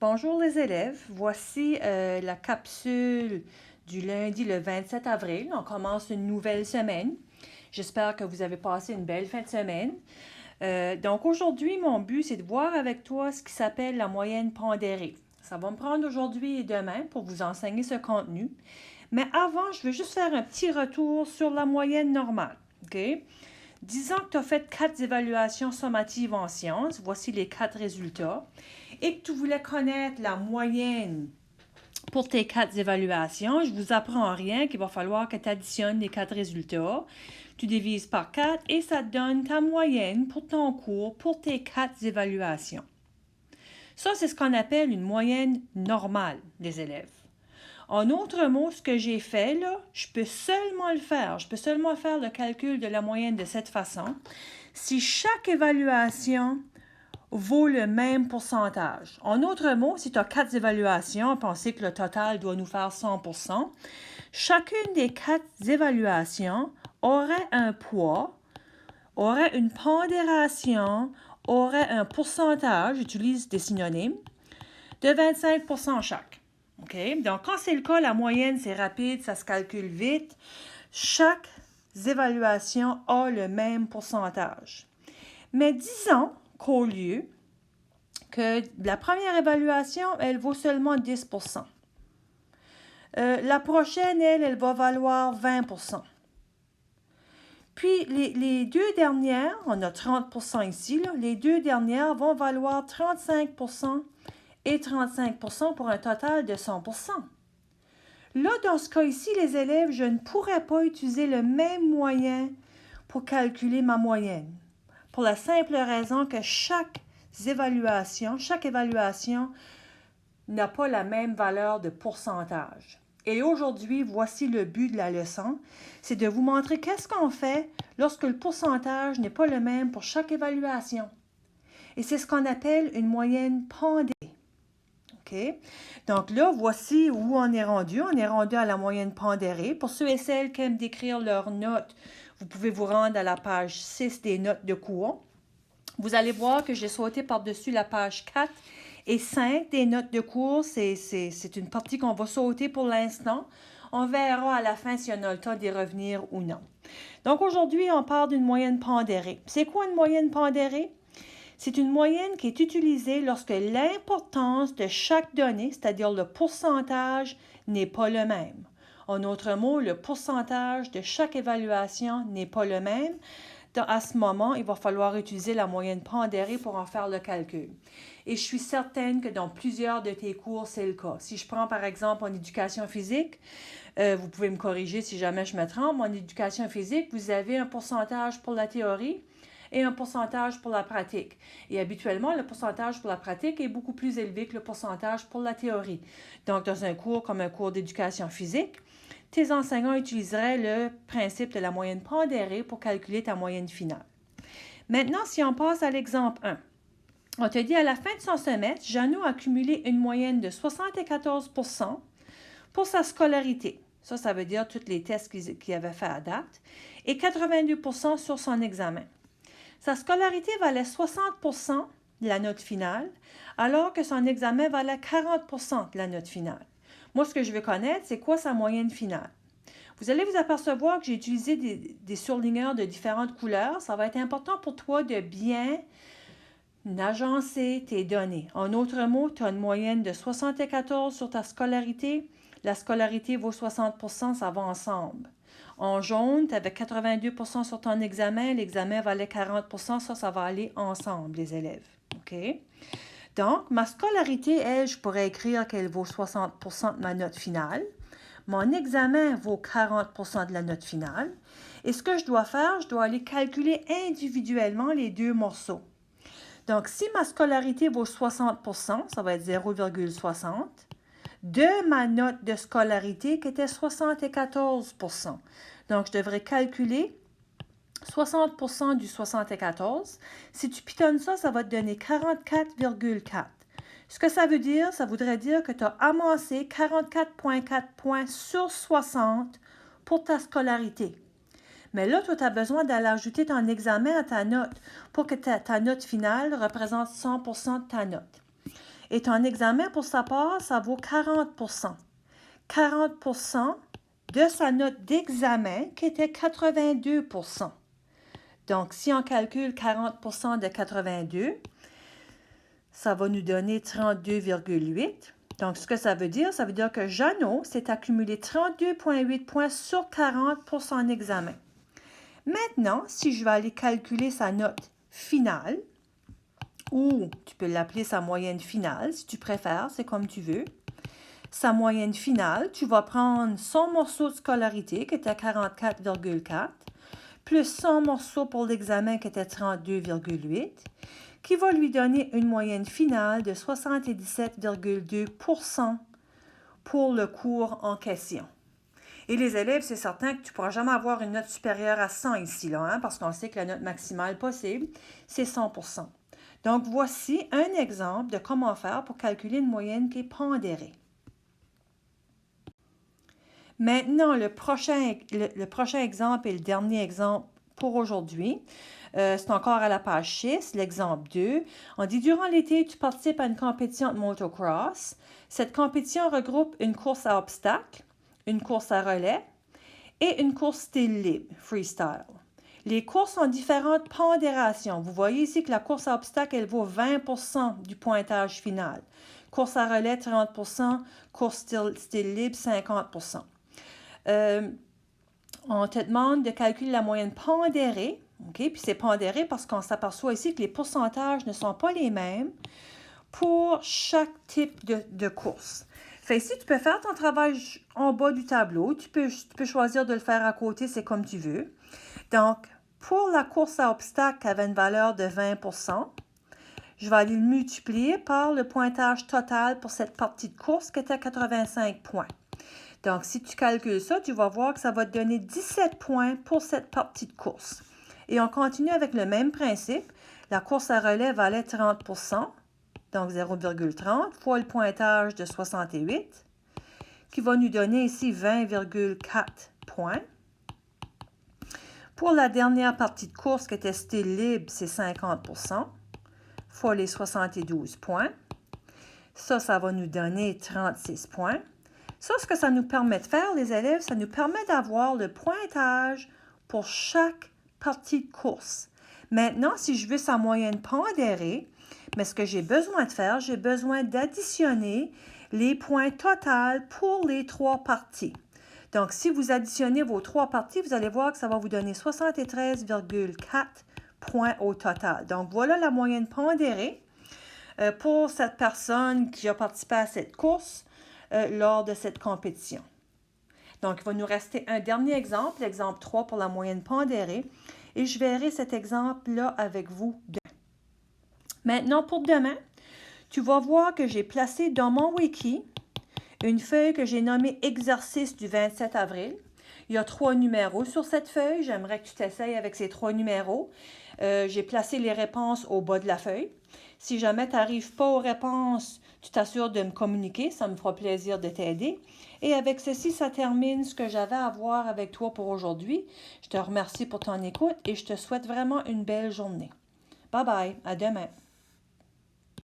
Bonjour les élèves, voici la capsule du lundi le 27 avril. On commence une nouvelle semaine. J'espère que vous avez passé une belle fin de semaine. Donc aujourd'hui, mon but, c'est de voir avec toi ce qui s'appelle la moyenne pondérée. Ça va me prendre aujourd'hui et demain pour vous enseigner ce contenu. Mais avant, je veux juste faire un petit retour sur la moyenne normale. OK? Disons que tu as fait 4 évaluations sommatives en sciences. Voici les 4 résultats. Et que tu voulais connaître la moyenne pour tes 4 évaluations, je vous apprends rien qu'il va falloir que tu additionnes les 4 résultats. Tu divises par 4 et ça te donne ta moyenne pour ton cours pour tes 4 évaluations. Ça, c'est ce qu'on appelle une moyenne normale des élèves. En autre mot, ce que j'ai fait là, je peux seulement le faire. Je peux seulement faire le calcul de la moyenne de cette façon. Si chaque évaluation vaut le même pourcentage. En autre mot, si tu as 4 évaluations, pensez que le total doit nous faire 100%. Chacune des 4 évaluations aurait un poids, aurait une pondération, aurait un pourcentage, j'utilise des synonymes, de 25% chaque. OK? Donc, quand c'est le cas, la moyenne, c'est rapide, ça se calcule vite. Chaque évaluation a le même pourcentage. Mais disons qu'au lieu que la première évaluation, elle vaut seulement 10%. La prochaine, elle va valoir 20%. Puis les deux dernières, on a 30% ici, là, les deux dernières vont valoir 35% et 35% pour un total de 100%. Là, dans ce cas ici, les élèves, je ne pourrais pas utiliser le même moyen pour calculer ma moyenne. Pour la simple raison que chaque évaluation n'a pas la même valeur de pourcentage. Et aujourd'hui, voici le but de la leçon, c'est de vous montrer qu'est-ce qu'on fait lorsque le pourcentage n'est pas le même pour chaque évaluation. Et c'est ce qu'on appelle une moyenne pondérée. OK? Donc là, voici où on est rendu. On est rendu à la moyenne pondérée. Pour ceux et celles qui aiment décrire leurs notes, vous pouvez vous rendre à la page 6 des notes de cours. Vous allez voir que j'ai sauté par-dessus la page 4 et 5 des notes de cours. C'est une partie qu'on va sauter pour l'instant. On verra à la fin si on a le temps d'y revenir ou non. Donc aujourd'hui, on parle d'une moyenne pondérée. C'est quoi une moyenne pondérée? C'est une moyenne qui est utilisée lorsque l'importance de chaque donnée, c'est-à-dire le pourcentage, n'est pas le même. En d'autres mots, le pourcentage de chaque évaluation n'est pas le même. À ce moment, il va falloir utiliser la moyenne pondérée pour en faire le calcul. Et je suis certaine que dans plusieurs de tes cours, c'est le cas. Si je prends par exemple en éducation physique, vous pouvez me corriger si jamais je me trompe, en éducation physique, vous avez un pourcentage pour la théorie et un pourcentage pour la pratique. Et habituellement, le pourcentage pour la pratique est beaucoup plus élevé que le pourcentage pour la théorie. Donc, dans un cours comme un cours d'éducation physique, tes enseignants utiliseraient le principe de la moyenne pondérée pour calculer ta moyenne finale. Maintenant, si on passe à l'exemple 1, on te dit à la fin de son semestre, Jeannot a accumulé une moyenne de 74% pour sa scolarité. Ça veut dire tous les tests qu'il avait fait à date, et 82% sur son examen. Sa scolarité valait 60% de la note finale, alors que son examen valait 40% de la note finale. Moi, ce que je veux connaître, c'est quoi sa moyenne finale. Vous allez vous apercevoir que j'ai utilisé des surligneurs de différentes couleurs. Ça va être important pour toi de bien agencer tes données. En d'autres mots, tu as une moyenne de 74 sur ta scolarité. La scolarité vaut 60%, ça va ensemble. En jaune, tu avais 82% sur ton examen, l'examen valait 40%, ça va aller ensemble, les élèves. OK? Donc, ma scolarité, elle, je pourrais écrire qu'elle vaut 60% de ma note finale. Mon examen vaut 40% de la note finale. Et ce que je dois faire, je dois aller calculer individuellement les deux morceaux. Donc, si ma scolarité vaut 60%, ça va être 0,60 de ma note de scolarité qui était 74%. Donc, je devrais calculer 60% du 74. Si tu pitonnes ça, ça va te donner 44,4. Ce que ça veut dire, ça voudrait dire que tu as amassé 44,4 points sur 60 pour ta scolarité. Mais là, toi, tu as besoin d'aller ajouter ton examen à ta note pour que ta note finale représente 100% de ta note. Et ton examen, pour sa part, ça vaut 40 40 de sa note d'examen qui était 82 Donc, si on calcule 40 de 82, ça va nous donner 32,8. Donc, ce que ça veut dire que Jeannot s'est accumulé 32,8 points sur 40 pour son examen. Maintenant, si je vais aller calculer sa note finale, ou tu peux l'appeler sa moyenne finale, si tu préfères, c'est comme tu veux. Sa moyenne finale, tu vas prendre son morceau de scolarité qui était 44,4, plus son morceau pour l'examen qui était 32,8, qui va lui donner une moyenne finale de 77,2 pour le cours en question. Et les élèves, c'est certain que tu ne pourras jamais avoir une note supérieure à 100 ici, là, parce qu'on sait que la note maximale possible, c'est 100 Donc, voici un exemple de comment faire pour calculer une moyenne qui est pondérée. Maintenant, le prochain exemple et le dernier exemple pour aujourd'hui, c'est encore à la page 6, l'exemple 2. On dit, durant l'été, tu participes à une compétition de motocross. Cette compétition regroupe une course à obstacles, une course à relais et une course style libre, freestyle. Les courses ont différentes pondérations. Vous voyez ici que la course à obstacles, elle vaut 20 du pointage final. Course à relais, 30 course style libre, 50 on te demande de calculer la moyenne pondérée. Okay? Puis c'est pondéré parce qu'on s'aperçoit ici que les pourcentages ne sont pas les mêmes pour chaque type de course. Fait ici, tu peux faire ton travail en bas du tableau. Tu peux choisir de le faire à côté, c'est comme tu veux. Donc, pour la course à obstacles qui avait une valeur de 20 je vais aller le multiplier par le pointage total pour cette partie de course qui était 85 points. Donc, si tu calcules ça, tu vas voir que ça va te donner 17 points pour cette partie de course. Et on continue avec le même principe. La course à relais valait 30 donc 0,30 fois le pointage de 68, qui va nous donner ici 20,4 points. Pour la dernière partie de course qui était style libre, c'est 50 fois les 72 points. Ça va nous donner 36 points. Ça, ce que ça nous permet de faire, les élèves, ça nous permet d'avoir le pointage pour chaque partie de course. Maintenant, si je veux sa moyenne pondérée, mais ce que j'ai besoin de faire, j'ai besoin d'additionner les points totaux pour les 3 parties. Donc, si vous additionnez vos 3 parties, vous allez voir que ça va vous donner 73,4 points au total. Donc, voilà la moyenne pondérée pour cette personne qui a participé à cette course lors de cette compétition. Donc, il va nous rester un dernier exemple, l'exemple 3 pour la moyenne pondérée, et je verrai cet exemple-là avec vous demain. Maintenant, pour demain, tu vas voir que j'ai placé dans mon wiki une feuille que j'ai nommée « Exercice du 27 avril ». Il y a 3 numéros sur cette feuille. J'aimerais que tu t'essayes avec ces 3 numéros. J'ai placé les réponses au bas de la feuille. Si jamais tu n'arrives pas aux réponses, tu t'assures de me communiquer. Ça me fera plaisir de t'aider. Et avec ceci, ça termine ce que j'avais à voir avec toi pour aujourd'hui. Je te remercie pour ton écoute et je te souhaite vraiment une belle journée. Bye bye, à demain.